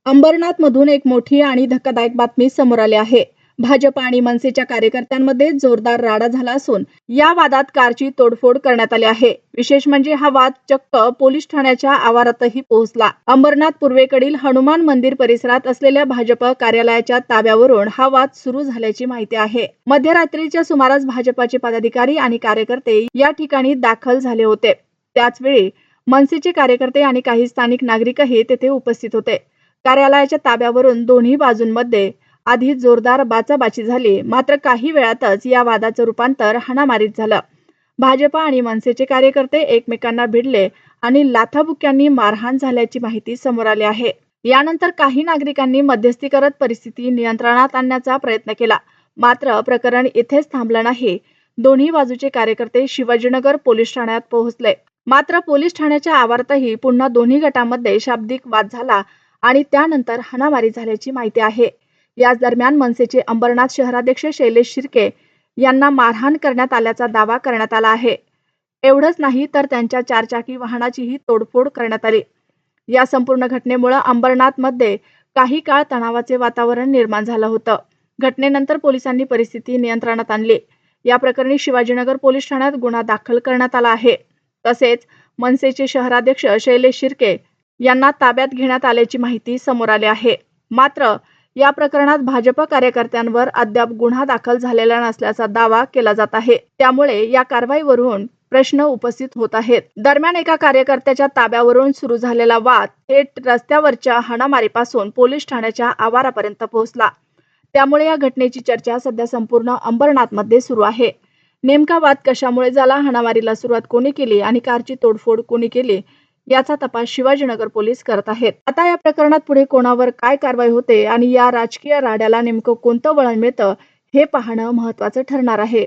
अंबरनाथमधून एक मोठी आणि धक्कादायक बातमी समोर आली आहे. भाजप आणि मनसेच्या कार्यकर्त्यांमध्ये जोरदार राडा झाला असून या वादात कारची तोडफोड करण्यात आली आहे. विशेष म्हणजे हा वाद चक्क पोलीस ठाण्याच्या आवारातही पोहोचला. अंबरनाथ पूर्वेकडील हनुमान मंदिर परिसरात असलेल्या भाजप कार्यालयाच्या ताब्यावरून हा वाद सुरू झाल्याची माहिती आहे. मध्यरात्रीच्या सुमारास भाजपचे पदाधिकारी आणि कार्यकर्ते या ठिकाणी दाखल झाले होते. त्याचवेळी मनसेचे कार्यकर्ते आणि काही स्थानिक नागरिकही तेथे उपस्थित होते. कार्यालयाच्या ताब्यावरून दोन्ही बाजूंमध्ये आधी जोरदार बाचाबाची झाली, मात्र काही वेळातच या वादाचं रूपांतर हाणामारीत झालं. भाजप आणि मनसेचे कार्यकर्ते एकमेकांना भिडले आणि लाथाबुक्क्यांनी मारहाण झाल्याची माहिती समोर आली आहे. यानंतर काही नागरिकांनी मध्यस्थी करत परिस्थिती नियंत्रणात आणण्याचा प्रयत्न केला. मात्र प्रकरण इथेच थांबलं नाही. दोन्ही बाजूचे कार्यकर्ते शिवाजीनगर पोलीस ठाण्यात पोहोचले. मात्र पोलीस ठाण्याच्या आवारातही पुन्हा दोन्ही गटांमध्ये शाब्दिक वाद झाला आणि त्यानंतर हाणामारी झाल्याची माहिती आहे. याच दरम्यान मनसेचे अंबरनाथ शहराध्यक्ष शैलेश शिर्के यांना मारहाण करण्यात आल्याचा दावा करण्यात आला आहे. एवढंच नाही तर त्यांच्या चारचाकी वाहनाचीही तोडफोड करण्यात आली. या संपूर्ण घटनेमुळे अंबरनाथमध्ये काही काळ तणावाचे वातावरण निर्माण झालं होतं. घटनेनंतर पोलिसांनी परिस्थिती नियंत्रणात आणली. या प्रकरणी शिवाजीनगर पोलीस ठाण्यात गुन्हा दाखल करण्यात आला आहे. तसेच मनसेचे शहराध्यक्ष शैलेश शिर्के यांना ताब्यात घेण्यात आल्याची माहिती समोर आली आहे. मात्र या प्रकरणात भाजप कार्यकर्त्यांवर अद्याप गुन्हा दाखल झालेला नसल्याचा दावा केला जात आहे. त्यामुळे या कारवाईवरून प्रश्न उपस्थित होत आहेत. दरम्यान एका कार्यकर्त्याच्या ताब्यावरून सुरू झालेला वाद थेट रस्त्यावरच्या हाणामारीपासून पोलीस ठाण्याच्या आवारापर्यंत पोहोचला. त्यामुळे या घटनेची चर्चा सध्या संपूर्ण अंबरनाथमध्ये सुरू आहे. नेमका वाद कशामुळे झाला, हाणामारीला सुरुवात कोणी केली आणि कारची तोडफोड कोणी केली याचा तपास शिवाजीनगर पोलीस करत आहेत. आता या प्रकरणात पुढे कोणावर काय कारवाई होते आणि या राजकीय राड्याला नेमकं कोणतं वळण मिळतं हे पाहणं महत्त्वाचं ठरणार आहे.